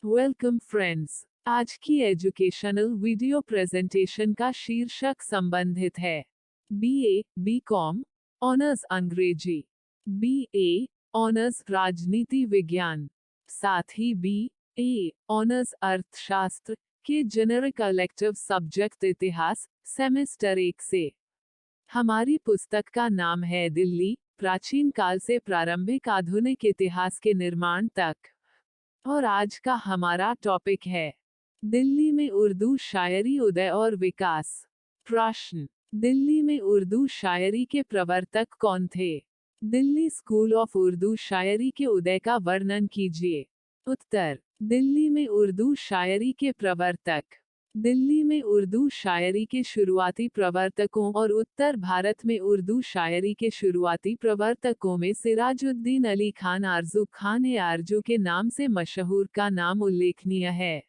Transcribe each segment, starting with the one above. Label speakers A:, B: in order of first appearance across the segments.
A: Welcome friends. आज की educational video presentation का शीर्षक संबंधित है बीए, बीकॉम, ऑनर्स अंग्रेजी, बीए, ऑनर्स राजनीति विज्ञान, साथ ही बीए, ऑनर्स अर्थशास्त्र के जेनरिक इलेक्टिव सब्जेक्ट इतिहास, सेमेस्टर 1 से। हमारी पुस्तक का नाम है दिल्ली, प्राचीन काल से प्रारंभिक आधुनिक इतिहास के निर्माण तक। और आज का हमारा टॉपिक है दिल्ली में उर्दू शायरी उदय और विकास। प्रश्न, दिल्ली में उर्दू शायरी के प्रवर्तक कौन थे? दिल्ली स्कूल ऑफ उर्दू शायरी के उदय का वर्णन कीजिए। उत्तर, दिल्ली में उर्दू शायरी के प्रवर्तक। दिल्ली में उर्दू शायरी के शुरुआती प्रवर्तकों और उत्तर भारत में उर्दू शायरी के शुरुआती प्रवर्तकों में सिराजुद्दीन अली खान आरजू खान ए आरजू के नाम से मशहूर का नाम उल्लेखनीय है।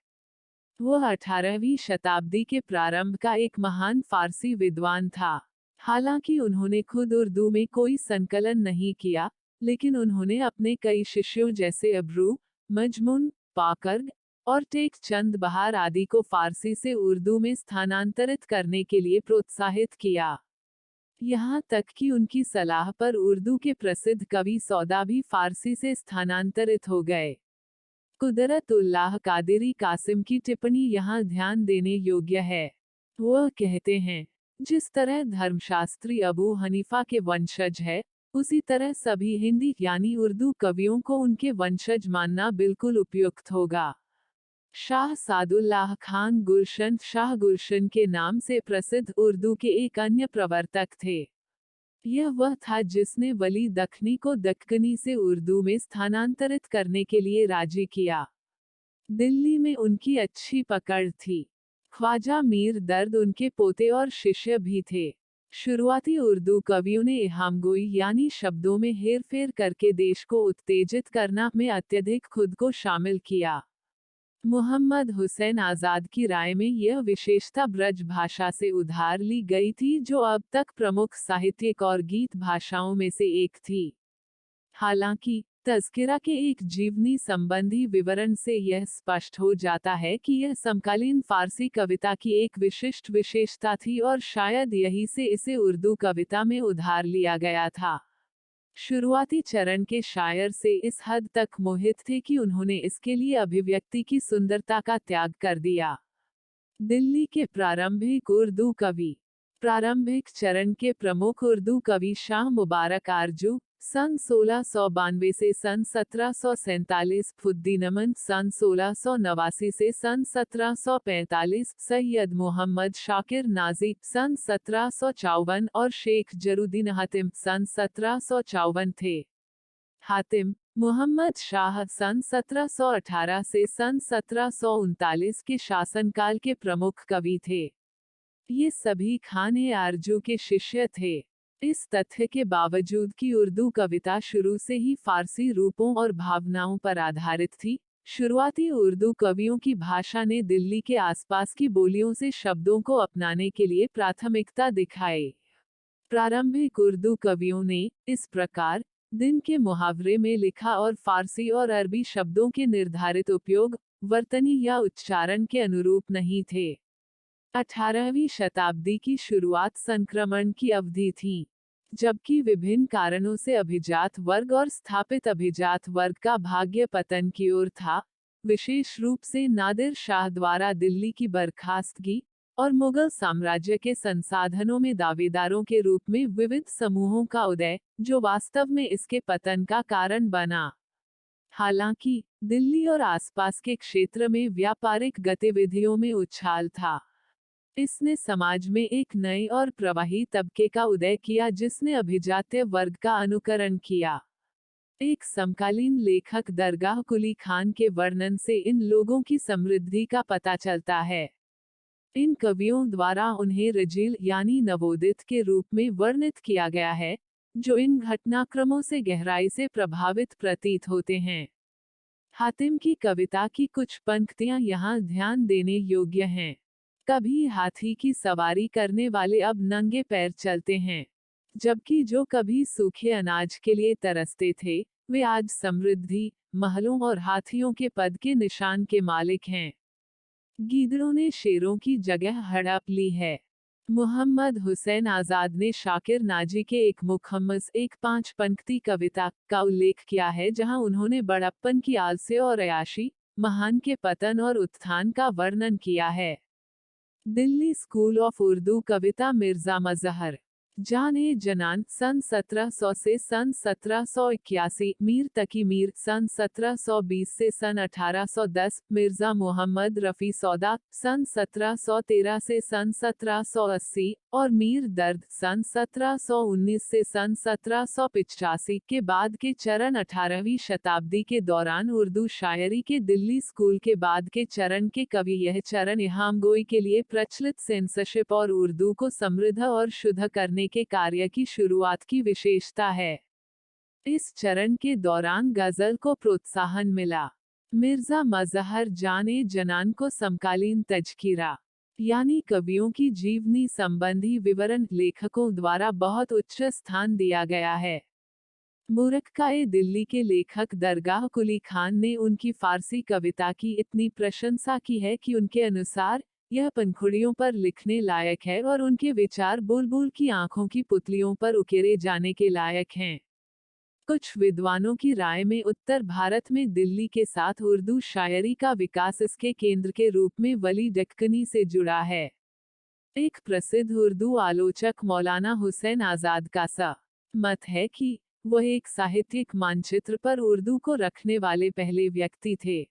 A: वह 18वीं शताब्दी के प्रारंभ का एक महान फारसी विद्वान था। हालांकि उन्होंने खुद उर्दू में कोई संकलन नहीं किया, लेकिन उन्होंने अपने कई शिष्यों जैसे अब्रू, मजमून, पाकर्ग और टेक चंद बहार आदि को फारसी से उर्दू में स्थानांतरित करने के लिए प्रोत्साहित किया। यहाँ तक कि उनकी सलाह पर उर्दू के प्रसिद्ध कवि सौदा भी फारसी से स्थानांतरित हो गए। कुदरतुल्लाह कादिरी कासिम की टिप्पणी यहाँ ध्यान देने योग्य है। वह कहते हैं, जिस तरह धर्मशास्त्री अबू हनीफा के वंशज है, उसी तरह सभी हिंदी यानी उर्दू कवियों को उनके वंशज मानना बिल्कुल उपयुक्त होगा। शाह सादुल्लाह खान गुलशन शाह गुलशन के नाम से प्रसिद्ध उर्दू के एक अन्य प्रवर्तक थे। यह वह था जिसने वली दखनी को दक्कनी से उर्दू में स्थानांतरित करने के लिए राजी किया। दिल्ली में उनकी अच्छी पकड़ थी। ख्वाजा मीर दर्द उनके पोते और शिष्य भी थे। शुरुआती उर्दू कवियों ने इहामगोई यानी शब्दों में हेरफेर करके देश को उत्तेजित करना में अत्यधिक खुद को शामिल किया। मोहम्मद हुसैन आजाद की राय में यह विशेषता ब्रज भाषा से उधार ली गई थी, जो अब तक प्रमुख साहित्यिक और गीत भाषाओं में से एक थी। हालांकि तज़किरा के एक जीवनी संबंधी विवरण से यह स्पष्ट हो जाता है कि यह समकालीन फारसी कविता की एक विशिष्ट विशेषता थी और शायद यही से इसे उर्दू कविता में उधार लिया गया था। शुरुआती चरण के शायर से इस हद तक मोहित थे कि उन्होंने इसके लिए अभिव्यक्ति की सुंदरता का त्याग कर दिया। दिल्ली के प्रारंभिक उर्दू कवि। प्रारंभिक चरण के प्रमुख उर्दू कवि शाह मुबारक आरजू सन 1692 से सन 1747, फुद्दीन-अमन सन 1689 से सन 1745, सैयद मोहम्मद शाकिर नाजी सन 1754 और शेख जरुद्दीन हातिम सन 1754 थे। हातिम मोहम्मद शाह सन 1718 से सन 1739 के शासनकाल के प्रमुख कवि थे। ये सभी खान ए आरजू के शिष्य थे। इस तथ्य के बावजूद कि उर्दू कविता शुरू से ही फारसी रूपों और भावनाओं पर आधारित थी, शुरुआती उर्दू कवियों की भाषा ने दिल्ली के आसपास की बोलियों से शब्दों को अपनाने के लिए प्राथमिकता दिखाई। प्रारंभिक उर्दू कवियों ने, इस प्रकार, दिन के मुहावरे में लिखा और फारसी और अरबी शब्दों के निर्धारित उपयोग, वर्तनी या उच्चारण के अनुरूप नहीं थे। 18वीं शताब्दी की शुरुआत संक्रमण की अवधि थी, जबकि विभिन्न कारणों से अभिजात वर्ग और स्थापित अभिजात वर्ग का भाग्य पतन की ओर था, विशेष रूप से नादिर शाह द्वारा दिल्ली की बर्खास्तगी और मुगल साम्राज्य के संसाधनों में दावेदारों के रूप में विविध समूहों का उदय, जो वास्तव में इसके पतन का कारण बना। हालांकि दिल्ली और आसपास के क्षेत्र में व्यापारिक गतिविधियों में उछाल था। इसने समाज में एक नए और प्रवाही तबके का उदय किया जिसने अभिजात्य वर्ग का अनुकरण किया। एक समकालीन लेखक दरगाह कुली खान के वर्णन से इन लोगों की समृद्धि का पता चलता है। इन कवियों द्वारा उन्हें रजील यानी नवोदित के रूप में वर्णित किया गया है, जो इन घटनाक्रमों से गहराई से प्रभावित प्रतीत होते हैं। हातिम की कविता की कुछ पंक्तियां यहाँ ध्यान देने योग्य हैं। कभी हाथी की सवारी करने वाले अब नंगे पैर चलते हैं, जबकि जो कभी सूखे अनाज के लिए तरसते थे, वे आज समृद्धि, महलों और हाथियों के पद के निशान के मालिक हैं। गीदड़ों ने शेरों की जगह हड़प ली है। मोहम्मद हुसैन आजाद ने शाकिर नाजी के एक मुखम्मस एक 5 पंक्ति कविता का उल्लेख किया है, जहां उन्होंने बड़प्पन की आलस्य और अयाशी, महान के पतन और उत्थान का वर्णन किया है। दिल्ली स्कूल ऑफ उर्दू कविता मिर्जा मजहर जान ए जनान सन 1700 से सन 1781, मीर तकी मीर सन 1720 से सन 1810, मिर्जा मोहम्मद रफ़ी सौदा सन 1713 से सन 1780 और मीर दर्द सन 1719 से सन 1785 के बाद के चरण 18वीं शताब्दी के दौरान उर्दू शायरी के दिल्ली स्कूल के बाद के चरण के कवि। यह चरण इहामगोई के लिए प्रचलित सेंसरशिप और उर्दू को समृद्ध और शुद्ध करने के कार्य की शुरुआत की विशेषता है। इस चरण के दौरान गजल को प्रोत्साहन मिला। मिर्जा मजहर जान ए जनान को समकालीन तज़किरा यानी कवियों की जीवनी संबंधी विवरण लेखकों द्वारा बहुत उच्च स्थान दिया गया है। मुरक्का-ए दिल्ली के लेखक दरगाह कुली खान ने उनकी फारसी कविता की इतनी प्रशंसा की है कि उनके अनुसार यह पंखुड़ियों पर लिखने लायक है और उनके विचार बुलबुल की आंखों की पुतलियों पर उकेरे जाने के लायक हैं। कुछ विद्वानों की राय में उत्तर भारत में दिल्ली के साथ उर्दू शायरी का विकास इसके केंद्र के रूप में वली दक्कनी से जुड़ा है। एक प्रसिद्ध उर्दू आलोचक मौलाना हुसैन आजाद का सा मत है कि वह एक साहित्यिक मानचित्र पर उर्दू को रखने वाले पहले व्यक्ति थे।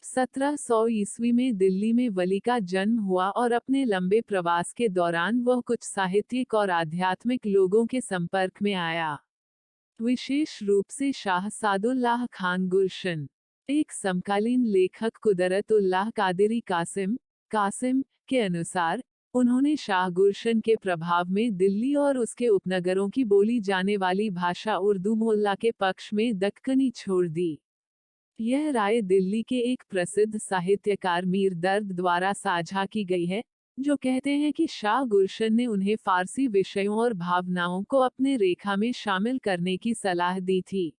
A: 1700 ईस्वी में दिल्ली में वली का जन्म हुआ और अपने लंबे प्रवास के दौरान वह कुछ साहित्यिक और आध्यात्मिक लोगों के संपर्क में आया। विशेष रूप से शाह सादुल्लाह खान गुलशन, एक समकालीन लेखक कुदरतुल्लाह कादिरी कासिम के अनुसार, उन्होंने शाह गुलशन के प्रभाव में दिल्ली और उसके उपनगरों की बोली जाने वाली भाषा उर्दू मोल्ला के पक्ष में दक्कनी छोड़ दी। यह राय दिल्ली के एक प्रसिद्ध साहित्यकार मीर दर्द द्वारा साझा की गई है, जो कहते हैं कि शाह गुलशन ने उन्हें फारसी विषयों और भावनाओं को अपने रेखा में शामिल करने की सलाह दी थी।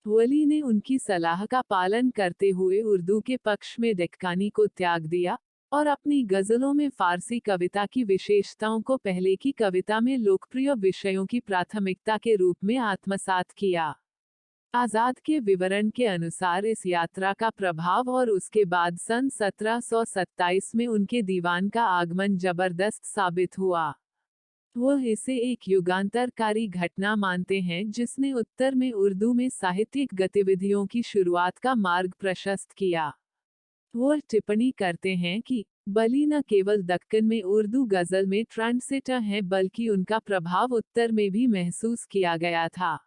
A: वली ने उनकी सलाह का पालन करते हुए उर्दू के पक्ष में दक्कनी को त्याग दिया और अपनी गजलों में फारसी कविता की विशेषताओं को पहले की कविता में लोकप्रिय विषयों की प्राथमिकता के रूप में आत्मसात किया। आजाद के विवरण के अनुसार इस यात्रा का प्रभाव और उसके बाद सन 1727 में उनके दीवान का आगमन जबरदस्त साबित हुआ। वह इसे एक युगांतरकारी घटना मानते हैं जिसने उत्तर में उर्दू में साहित्यिक गतिविधियों की शुरुआत का मार्ग प्रशस्त किया। वह टिप्पणी करते हैं कि वली न केवल दक्कन में उर्दू गजल में ट्रेंडसेटर हैं बल्कि उनका प्रभाव उत्तर में भी महसूस किया गया था।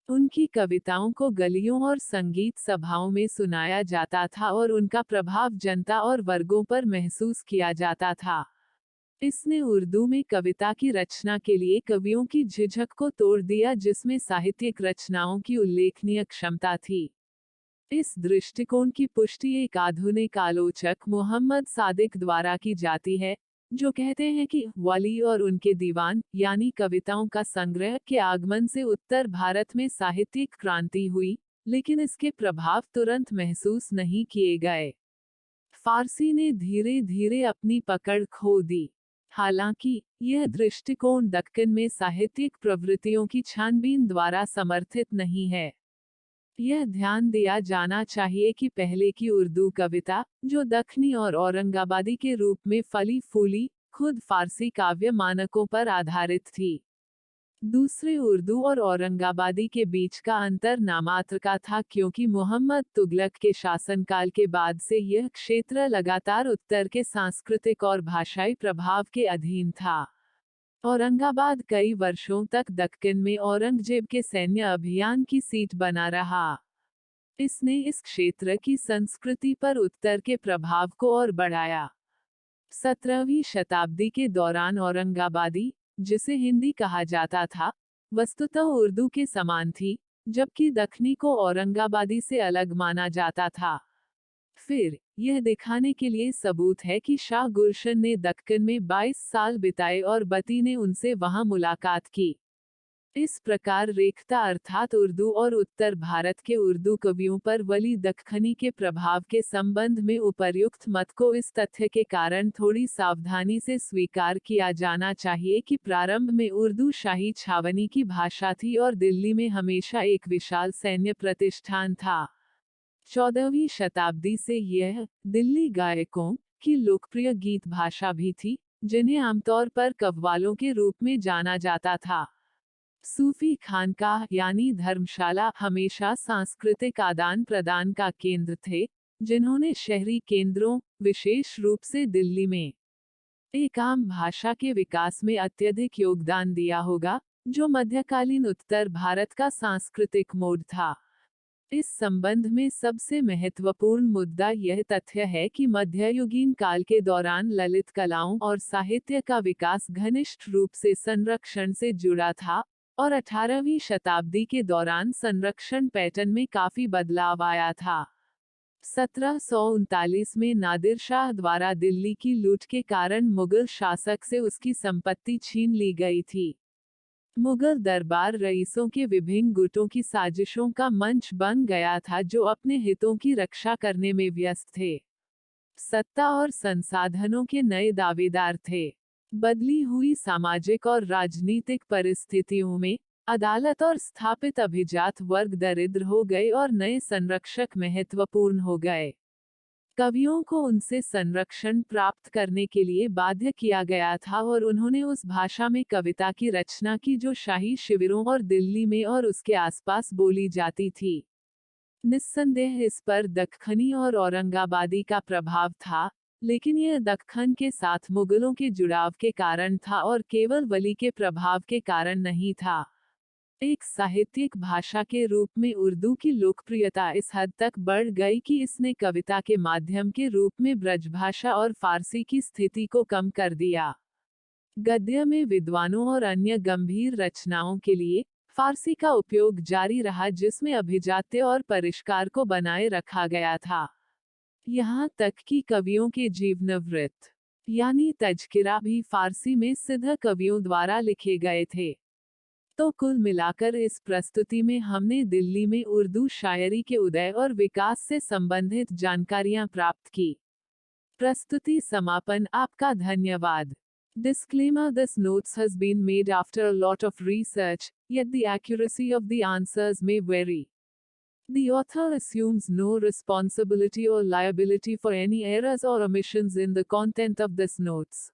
A: उनकी कविताओं को गलियों और संगीत सभाओं में सुनाया जाता था और उनका प्रभाव जनता और वर्गों पर महसूस किया जाता था। इसने उर्दू में कविता की रचना के लिए कवियों की झिझक को तोड़ दिया, जिसमें साहित्यिक रचनाओं की उल्लेखनीय क्षमता थी। इस दृष्टिकोण की पुष्टि एक आधुनिक आलोचक मोहम्मद सादिक द्वारा की जाती है, जो कहते हैं कि वली और उनके दीवान यानी कविताओं का संग्रह के आगमन से उत्तर भारत में साहित्यिक क्रांति हुई, लेकिन इसके प्रभाव तुरंत महसूस नहीं किए गए। फारसी ने धीरे धीरे अपनी पकड़ खो दी। हालांकि यह दृष्टिकोण दक्कन में साहित्यिक प्रवृत्तियों की छानबीन द्वारा समर्थित नहीं है। यह ध्यान दिया जाना चाहिए कि पहले की उर्दू कविता, जो दक्खनी और औरंगाबादी के रूप में फली फूली, खुद फारसी काव्य मानकों पर आधारित थी। दूसरे उर्दू और औरंगाबादी के बीच का अंतर नामात्र का था, क्योंकि मोहम्मद तुगलक के शासनकाल के बाद से यह क्षेत्र लगातार उत्तर के सांस्कृतिक और भाषाई प्रभाव के अधीन था। औरंगाबाद कई वर्षों तक दक्कन में औरंगजेब के सैन्य अभियान की सीट बना रहा। इसने इस क्षेत्र की संस्कृति पर उत्तर के प्रभाव को और बढ़ाया। 17वीं शताब्दी के दौरान औरंगाबादी, जिसे हिंदी कहा जाता था, वस्तुतः उर्दू के समान थी, जबकि दक्खनी को औरंगाबादी से अलग माना जाता था। फिर यह दिखाने के लिए सबूत है कि शाह गुलशन ने दक्कन में 22 साल बिताए और बती ने उनसे वहां मुलाकात की। इस प्रकार रेखता अर्थात उर्दू और उत्तर भारत के उर्दू कवियों पर वली दक्खनी के प्रभाव के संबंध में उपर्युक्त मत को इस तथ्य के कारण थोड़ी सावधानी से स्वीकार किया जाना चाहिए कि प्रारंभ में उर्दू शाही छावनी की भाषा थी और दिल्ली में हमेशा एक विशाल सैन्य प्रतिष्ठान था। 14वीं शताब्दी से यह दिल्ली गायकों की लोकप्रिय गीत भाषा भी थी, जिन्हें आमतौर पर कव्वालों के रूप में जाना जाता था। सूफी खानकाह यानी धर्मशाला हमेशा सांस्कृतिक आदान प्रदान का केंद्र थे, जिन्होंने शहरी केंद्रों, विशेष रूप से दिल्ली में एक आम भाषा के विकास में अत्यधिक योगदान दिया होगा, जो मध्यकालीन उत्तर भारत का सांस्कृतिक मोड था। इस संबंध में सबसे महत्वपूर्ण मुद्दा यह तथ्य है कि मध्ययुगीन काल के दौरान ललित कलाओं और साहित्य का विकास घनिष्ठ रूप से संरक्षण से जुड़ा था, और 18वीं शताब्दी के दौरान संरक्षण पैटर्न में काफी बदलाव आया था। 1739 में नादिर शाह द्वारा दिल्ली की लूट के कारण मुगल शासक से उसकी संपत्ति छीन ली गई थी। मुगल दरबार रईसों के विभिन्न गुटों की साजिशों का मंच बन गया था, जो अपने हितों की रक्षा करने में व्यस्त थे। सत्ता और संसाधनों के नए दावेदार थे। बदली हुई सामाजिक और राजनीतिक परिस्थितियों में अदालत और स्थापित अभिजात वर्ग दरिद्र हो गए और नए संरक्षक महत्वपूर्ण हो गए। कवियों को उनसे संरक्षण प्राप्त करने के लिए बाध्य किया गया था और उन्होंने उस भाषा में कविता की रचना की जो शाही शिविरों और दिल्ली में और उसके आसपास बोली जाती थी। निस्संदेह इस पर दक्खनी और औरंगाबादी का प्रभाव था, लेकिन यह दक्खन के साथ मुगलों के जुड़ाव के कारण था और केवल वली के प्रभाव के कारण नहीं था। एक साहित्यिक भाषा के रूप में उर्दू की लोकप्रियता इस हद तक बढ़ गई कि इसने कविता के माध्यम के रूप में ब्रजभाषा और फारसी की स्थिति को कम कर दिया। गद्य में विद्वानों और अन्य गंभीर रचनाओं के लिए फारसी का उपयोग जारी रहा, जिसमें अभिजात्य और परिष्कार को बनाए रखा गया था। यहाँ तक कि कवियों के जीवनवृत्त यानी तज़किरा भी फारसी में सिद्ध कवियों द्वारा लिखे गए थे। तो कुल मिलाकर इस प्रस्तुति में हमने दिल्ली में उर्दू शायरी के उदय और विकास से संबंधित जानकारियां प्राप्त की। प्रस्तुति समापन। आपका धन्यवाद। Disclaimer: This notes has been made after a lot of research, yet the accuracy of the answers may vary. The author assumes no responsibility or liability for any errors or omissions in the content of this notes.